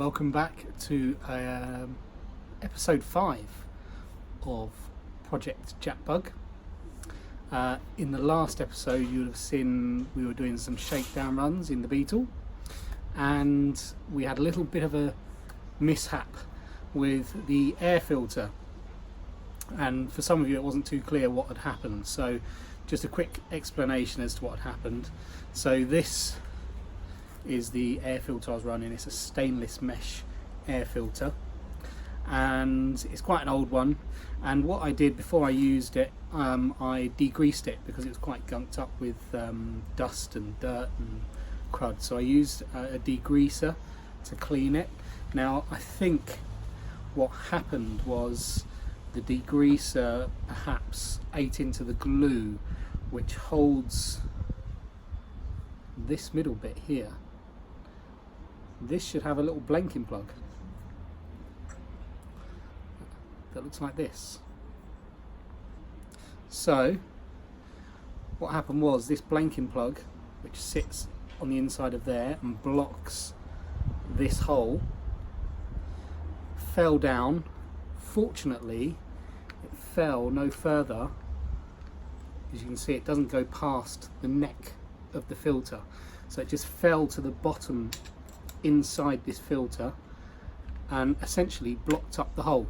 welcome back to episode 5 of Project Jackbug. In the last episode you'll have seen we were doing some shakedown runs in the Beetle, and we had a little bit of a mishap with the air filter, and for some of you it wasn't too clear what had happened, so just a quick explanation as to what had happened. So this is the air filter I was running. It's a stainless mesh air filter, and it's quite an old one, and what I did before I used it, I degreased it because it was quite gunked up with dust and dirt and crud, so I used a degreaser to clean it. Now I think what happened was the degreaser perhaps ate into the glue which holds this middle bit here. This should have a little blanking plug that looks like this. So what happened was this blanking plug, which sits on the inside of there and blocks this hole, fell down. Fortunately it fell no further. As you can see, it doesn't go past the neck of the filter, so it just fell to the bottom inside this filter and essentially blocked up the hole,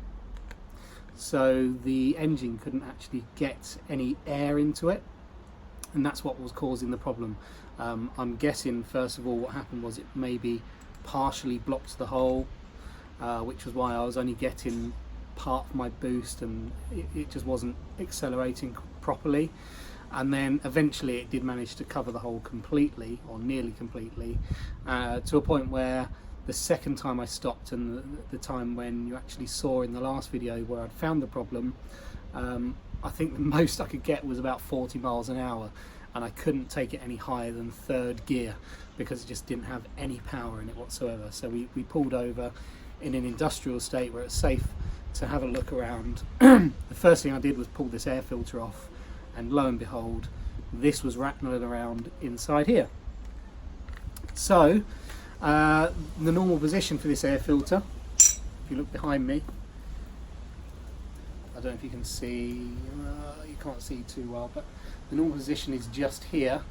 so the engine couldn't actually get any air into it, and that's what was causing the problem. I'm guessing first of all what happened was it maybe partially blocked the hole, which was why I was only getting part of my boost and it just wasn't accelerating properly. And then eventually it did manage to cover the hole completely, or nearly completely, to a point where the second time I stopped, and the time when you actually saw in the last video where I'd found the problem, I think the most I could get was about 40 miles an hour, and I couldn't take it any higher than third gear because it just didn't have any power in it whatsoever. So we pulled over in an industrial state where it's safe to have a look around. The first thing I did was pull this air filter off, and lo and behold, this was rattling around inside here. So the normal position for this air filter, if you look behind me, I don't know if you can see, you can't see too well, but the normal position is just here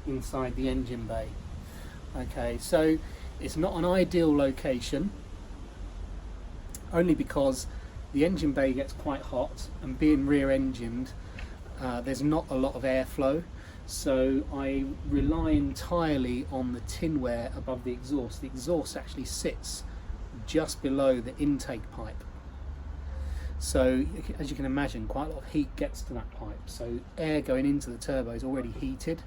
inside the engine bay. Okay, so it's not an ideal location, only because the engine bay gets quite hot, and being rear engined, there's not a lot of airflow, so I rely entirely on the tinware above the exhaust. The exhaust actually sits just below the intake pipe, so as you can imagine, quite a lot of heat gets to that pipe, so air going into the turbo is already heated.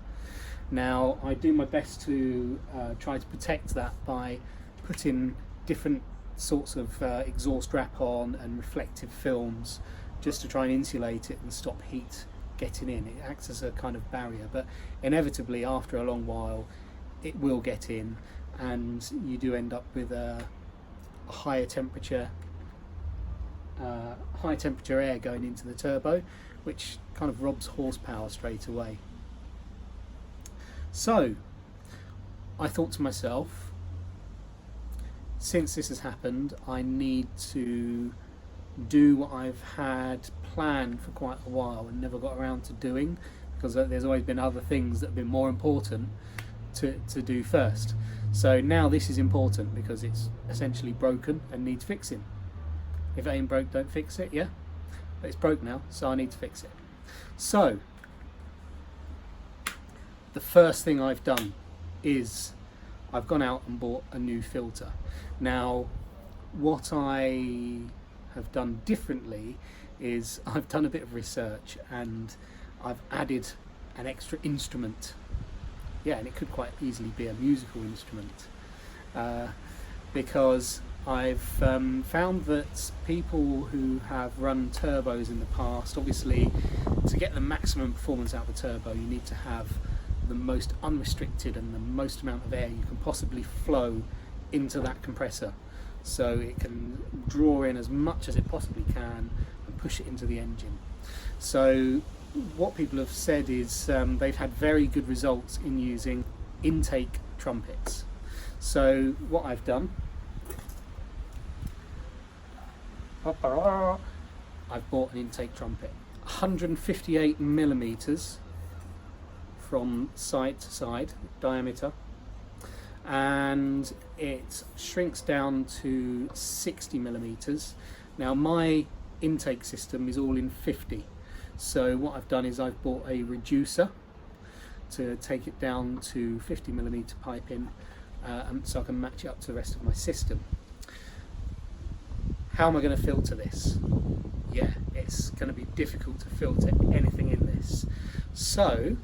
Now I do my best to try to protect that by putting different sorts of exhaust wrap on and reflective films, just to try and insulate it and stop heat getting in. It acts as a kind of barrier, but inevitably after a long while it will get in, and you do end up with a higher temperature air going into the turbo, which kind of robs horsepower straight away. So I thought to myself, since this has happened, I need to do what I've had planned for quite a while and never got around to doing, because there's always been other things that have been more important to do first. So now this is important because it's essentially broken and needs fixing. If it ain't broke, don't fix it, yeah? But it's broke now, so I need to fix it. So the first thing I've done is I've gone out and bought a new filter. Now what I have done differently is I've done a bit of research and I've added an extra instrument. Yeah, and it could quite easily be a musical instrument, because I've found that people who have run turbos in the past, obviously to get the maximum performance out of a turbo you need to have the most unrestricted and the most amount of air you can possibly flow into that compressor, so it can draw in as much as it possibly can and push it into the engine. So what people have said is they've had very good results in using intake trumpets. So what I've done I've bought an intake trumpet, 158 millimeters from side to side diameter, and it shrinks down to 60 millimeters. Now my intake system is all in 50, so what I've done is I've bought a reducer to take it down to 50 millimeter piping, so I can match it up to the rest of my system. How am I going to filter this? Yeah, it's going to be difficult to filter anything in this. So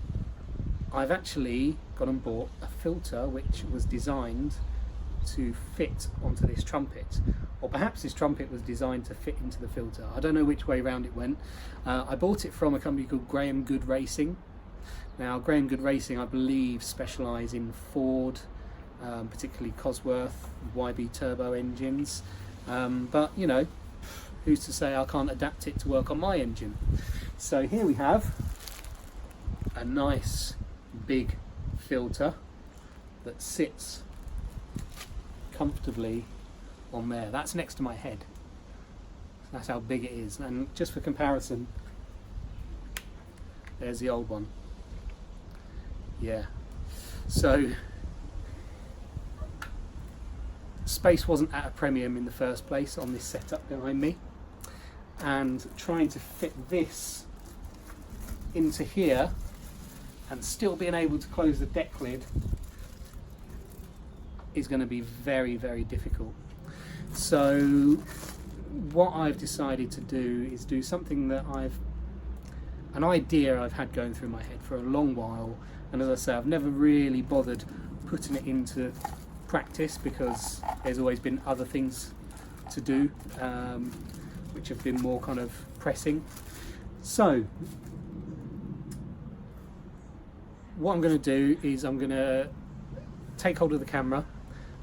I've actually gone and bought a filter which was designed to fit onto this trumpet, or perhaps this trumpet was designed to fit into the filter. I don't know which way round it went. I bought it from a company called Graham Good Racing. Now Graham Good Racing, I believe, specialise in Ford, particularly Cosworth, YB turbo engines, but you know, who's to say I can't adapt it to work on my engine. So here we have a nice big filter that sits comfortably on there. That's next to my head. That's how big it is. And just for comparison, there's the old one. Yeah. So space wasn't at a premium in the first place on this setup behind me, and trying to fit this into here and still being able to close the deck lid is going to be very, very difficult. So what I've decided to do is do something that an idea I've had going through my head for a long while, and as I say, I've never really bothered putting it into practice because there's always been other things to do which have been more kind of pressing. So what I'm going to do is I'm going to take hold of the camera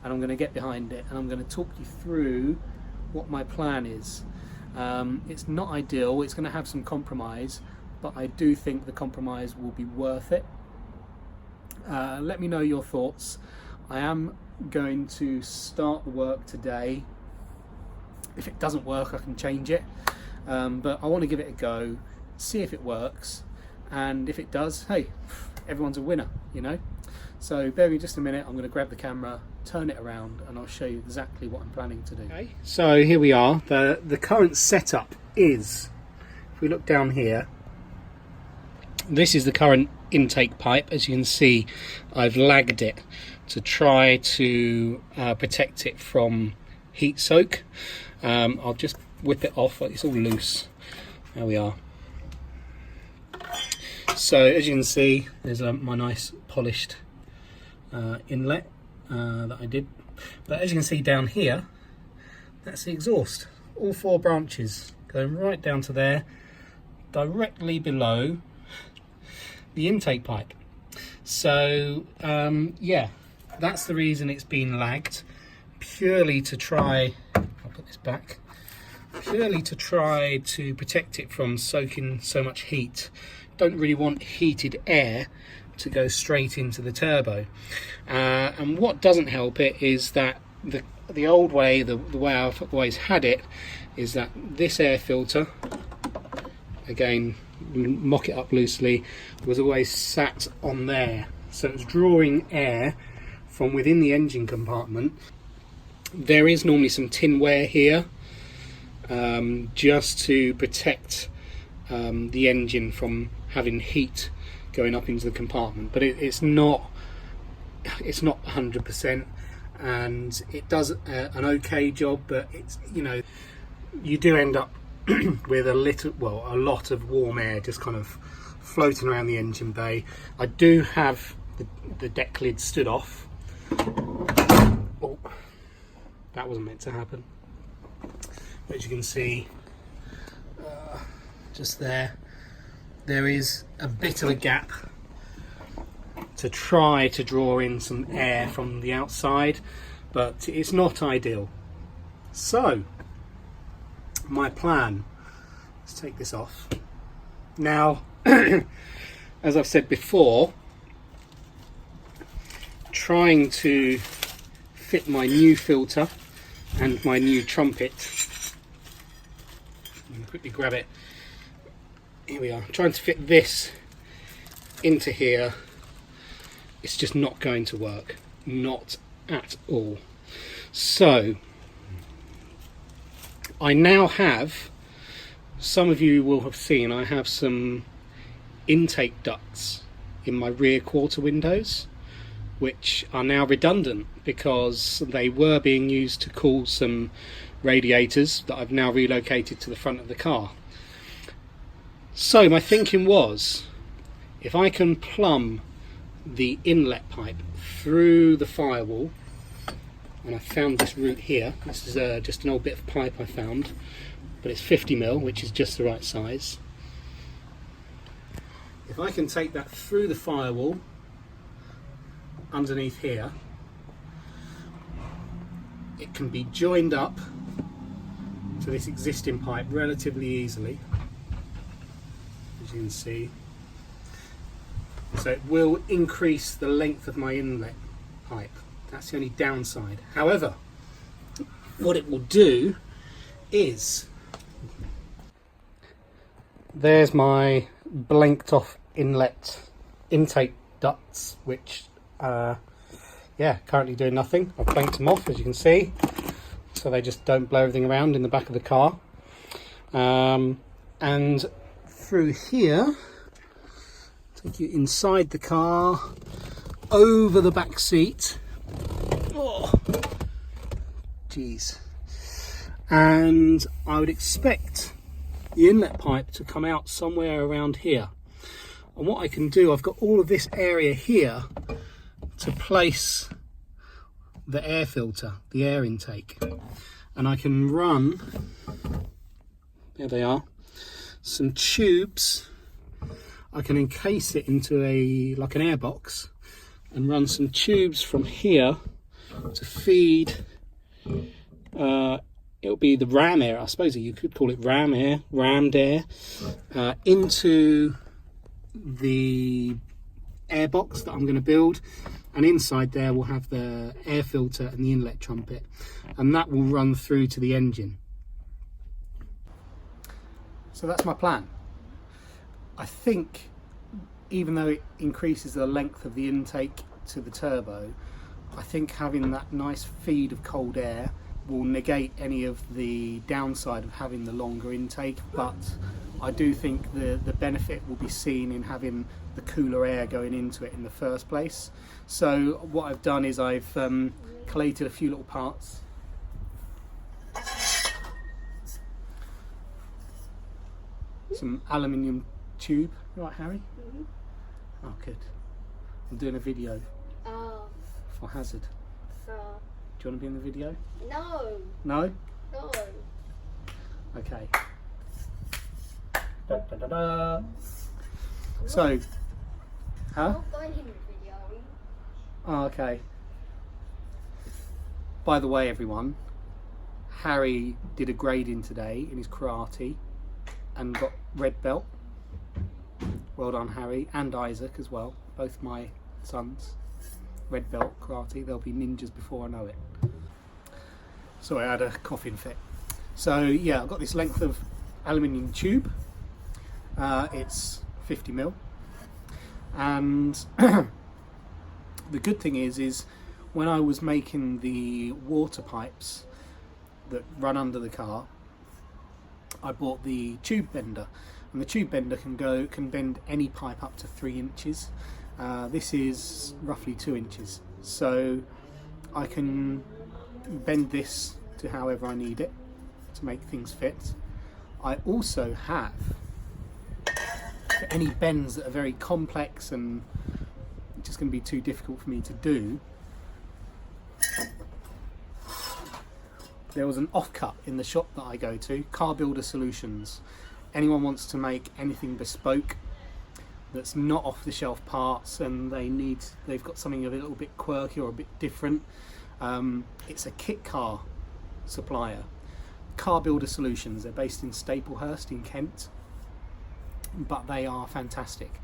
and I'm going to get behind it and I'm going to talk you through what my plan is. It's not ideal, it's going to have some compromise, but I do think the compromise will be worth it. Let me know your thoughts. I am going to start the work today. If it doesn't work, I can change it, but I want to give it a go, see if it works, and if it does, hey, everyone's a winner, you know. So bear with me just a minute. I'm going to grab the camera, turn it around, and I'll show you exactly what I'm planning to do. Okay, so here we are. The current setup is, if we look down here, this is the current intake pipe. As you can see, I've lagged it to try to protect it from heat soak. I'll just whip it off. It's all loose. There we are. So as you can see, there's my nice polished inlet that I did. But as you can see down here, that's the exhaust. All 4 branches going right down to there, directly below the intake pipe. So yeah, that's the reason it's been lagged, purely to try, I'll put this back, purely to try to protect it from soaking so much heat. Don't really want heated air to go straight into the turbo, and what doesn't help it is that the old way, the way I've always had it, is that this air filter, again, mock it up loosely, was always sat on there, so it's drawing air from within the engine compartment. There is normally some tinware here, just to protect the engine from having heat going up into the compartment, but it's not 100%, and it does an okay job, but it's, you know, you do end up with a lot of warm air just kind of floating around the engine bay. I do have the deck lid stood off. Oh, that wasn't meant to happen. But as you can see, just there is a bit of a gap to try to draw in some air from the outside, but it's not ideal. So my plan, let's take this off now. As I've said before, trying to fit my new filter and my new trumpet I'm going to quickly grab it. Here we are. I'm trying to fit this into here. It's just not going to work. Not at all. So I now have, some of you will have seen, I have some intake ducts in my rear quarter windows, which are now redundant because they were being used to cool some radiators that I've now relocated to the front of the car. So my thinking was, if I can plumb the inlet pipe through the firewall, and I found this route here. This is just an old bit of pipe I found, but it's 50mm, which is just the right size. If I can take that through the firewall underneath here, it can be joined up to this existing pipe relatively easily, as you can see. So it will increase the length of my inlet pipe. That's the only downside. However, what it will do is, there's my blanked off inlet intake ducts, which currently doing nothing. I've blanked them off, as you can see, so they just don't blow everything around in the back of the car. And through here, take you inside the car, over the back seat. Oh, geez. And I would expect the inlet pipe to come out somewhere around here. And what I can do, I've got all of this area here to place the air filter, the air intake. And I can run, there they are, some tubes. I can encase it into like an air box and run some tubes from here to feed, it'll be the ram air, I suppose you could call it rammed air, into the air box that I'm going to build, and inside there we'll have the air filter and the inlet trumpet, and that will run through to the engine. So that's my plan. I think, even though it increases the length of the intake to the turbo, I think having that nice feed of cold air will negate any of the downside of having the longer intake, but I do think the benefit will be seen in having the cooler air going into it in the first place. So what I've done is I've collated a few little parts. Some aluminium tube. You right, Harry? Mm-hmm. Oh, good. I'm doing a video for Hazzard. Do you want to be in the video? No. No? No. Okay. Da, da, da, da. So, huh? I'm not going in the video. Oh, okay. By the way, everyone, Harry did a grading today in his karate and got red belt. Well done, Harry, and Isaac as well. Both my sons. Red belt karate. They'll be ninjas before I know it. Sorry, I had a coughing fit. So yeah, I've got this length of aluminium tube. It's 50mm, and the good thing is when I was making the water pipes that run under the car, I bought the tube bender, and the tube bender can bend any pipe up to 3 inches. This is roughly 2 inches, so I can bend this to however I need it to make things fit. I also have, for any bends that are very complex and just going to be too difficult for me to do, there was an offcut in the shop that I go to, Car Builder Solutions. Anyone wants to make anything bespoke that's not off the shelf parts and they've got something a little bit quirky or a bit different, it's a kit car supplier. Car Builder Solutions, they're based in Staplehurst in Kent, but they are fantastic.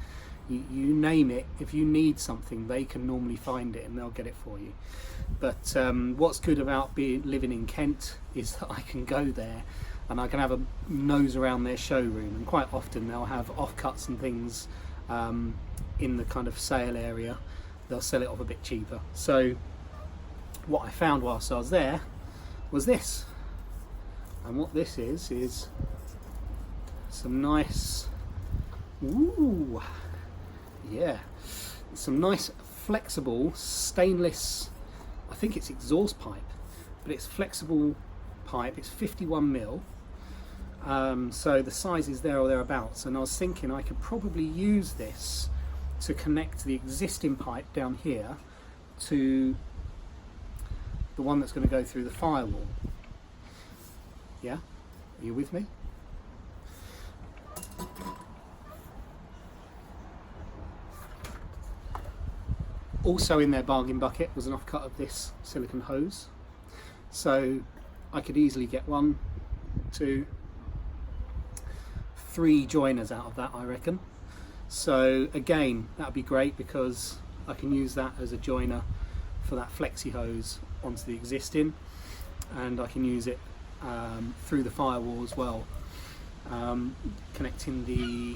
You name it, if you need something, they can normally find it and they'll get it for you. But what's good about living in Kent is that I can go there and I can have a nose around their showroom, and quite often they'll have offcuts and things in the kind of sale area. They'll sell it off a bit cheaper. So what I found whilst I was there was this, and what this is some nice, ooh, yeah, some nice flexible stainless, I think it's exhaust pipe, but it's flexible pipe. It's 51 mil, so the size is there or thereabouts, and I was thinking I could probably use this to connect the existing pipe down here to the one that's going to go through the firewall. Yeah, are you with me? Also in their bargain bucket was an offcut of this silicone hose, so I could easily get 1, 2, 3 joiners out of that, I reckon. So again, that would be great because I can use that as a joiner for that flexi hose onto the existing, and I can use it through the firewall as well, connecting the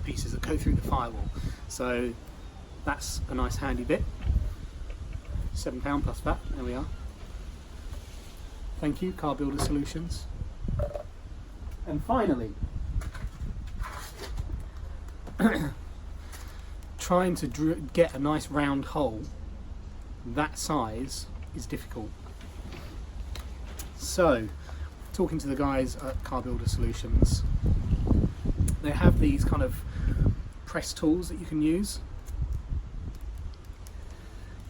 pieces that go through the firewall. So that's a nice handy bit. £7 plus VAT, there we are. Thank you, Car Builder Solutions. And finally, trying to get a nice round hole that size is difficult. So, talking to the guys at Car Builder Solutions, they have these kind of press tools that you can use,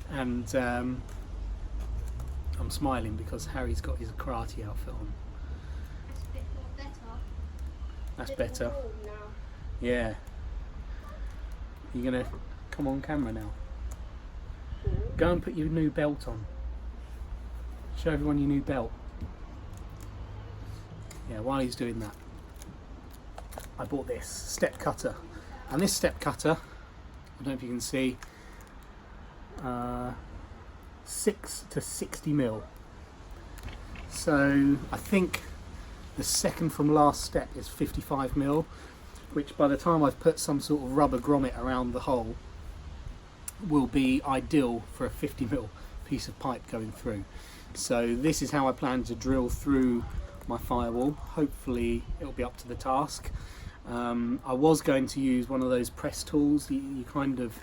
and I'm smiling because Harry's got his karate outfit on. That's a bit more better. That's better. Yeah. You're gonna come on camera now. Go and put your new belt on. Show everyone your new belt. Yeah, while he's doing that, I bought this step cutter, and this step cutter, I don't know if you can see, 6 to 60 mil. So I think the second from last step is 55 mil, which by the time I've put some sort of rubber grommet around the hole will be ideal for a 50 mil piece of pipe going through. So this is how I plan to drill through my firewall. Hopefully it'll be up to the task. I was going to use one of those press tools. You kind of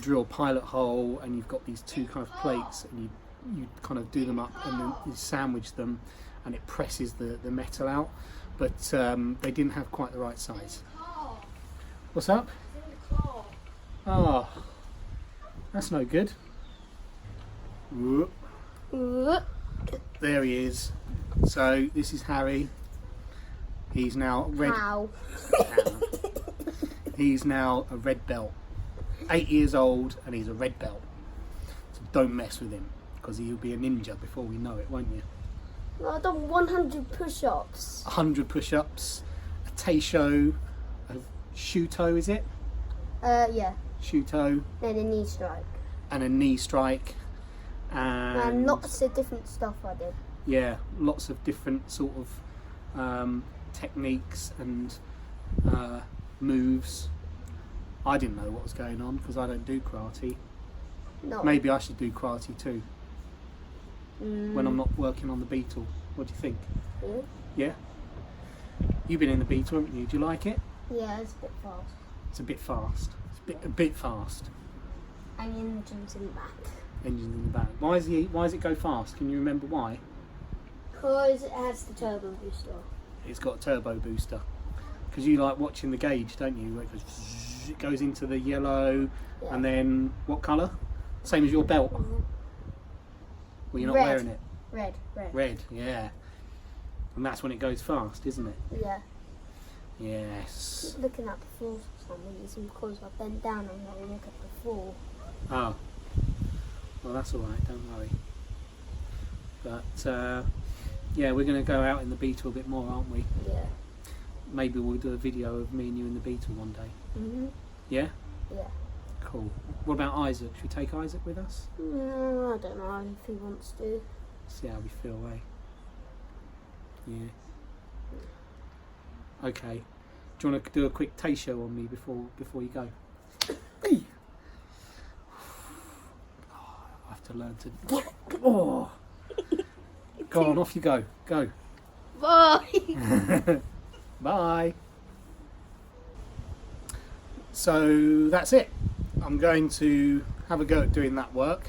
drill a pilot hole, and you've got these two kind of plates, and you kind of do them up and then you sandwich them, and it presses the metal out, but they didn't have quite the right size. What's up? Oh, that's no good. Whoop. There he is. So this is Harry. He's now red. Ow. He's now a red belt. 8 years old, and he's a red belt. So don't mess with him, because he'll be a ninja before we know it, won't you? No, I've done 100 push-ups. 100 push-ups, a Teisho, a Shuto, is it? Yeah. Shuto. And a knee strike. And a knee strike. And lots of different stuff I did. Yeah, lots of different sort of techniques and moves. I didn't know what was going on because I don't do karate. No. Maybe I should do karate too when I'm not working on the Beetle. What do you think? Yeah? You've been in the Beetle, haven't you? Do you like it? Yeah, it's a bit fast. It's a bit fast. It's a bit fast. And the engine's in the back. Engines in the back. Why does it go fast? Can you remember why? Because it has the turbo booster. It's got a turbo booster. Because you like watching the gauge, don't you? Where it goes into the yellow, Yeah. and then what colour? Same as your belt. Well, you're not Red. wearing it. Red. Red, yeah. And that's when it goes fast, isn't it? Yeah. Yes. Keep looking at the floor for some reason because I bent down and I look at the floor. Oh. Well, that's all right. Don't worry. But yeah, we're going to go out in the Beetle a bit more, aren't we? Yeah. Maybe we'll do a video of me and you in the Beetle one day. Mhm. Yeah. Yeah. Cool. What about Isaac? Should we take Isaac with us? No, I don't know if he wants to. See how we feel, eh? Yeah. Okay. Do you want to do a quick taste show on me before you go? Hey. Oh, I have to learn to. Oh. Go on, off you go. Go. Bye. Bye. So that's it. I'm going to have a go at doing that work.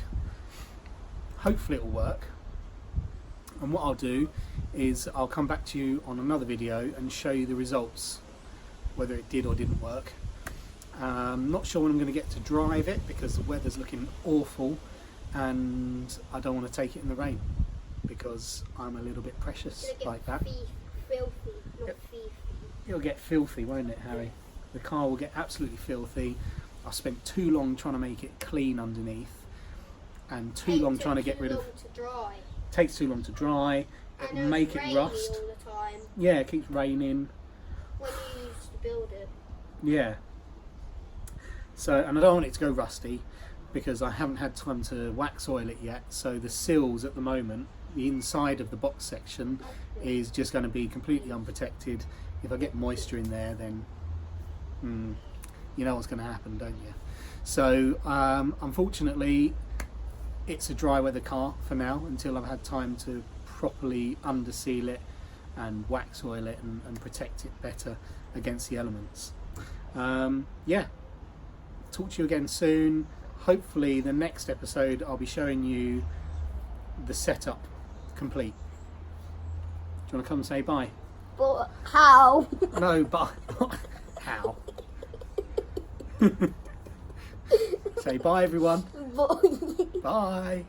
Hopefully it'll work. And what I'll do is I'll come back to you on another video and show you the results, whether it did or didn't work. Not sure when I'm going to get to drive it because the weather's looking awful and I don't want to take it in the rain because I'm a little bit precious like that. Filthy, not thief. It'll get filthy, won't it, Harry? The car will get absolutely filthy. I spent too long trying to make it clean underneath and too long trying to get rid of... Takes too long to dry. It'll make it rust. All the time Yeah, it keeps raining. when you used to build it. Yeah. So, and I don't want it to go rusty because I haven't had time to wax oil it yet. So the sills at the moment, the inside of the box section is just going to be completely unprotected. If I get moisture in there, then you know what's going to happen, don't you? So unfortunately it's a dry weather car for now until I've had time to properly underseal it and wax oil it and protect it better against the elements. Yeah, talk to you again soon. Hopefully the next episode I'll be showing you the setup complete. Do you want to come and say bye? But how? No, bye. How? Say bye everyone. Bye. Bye.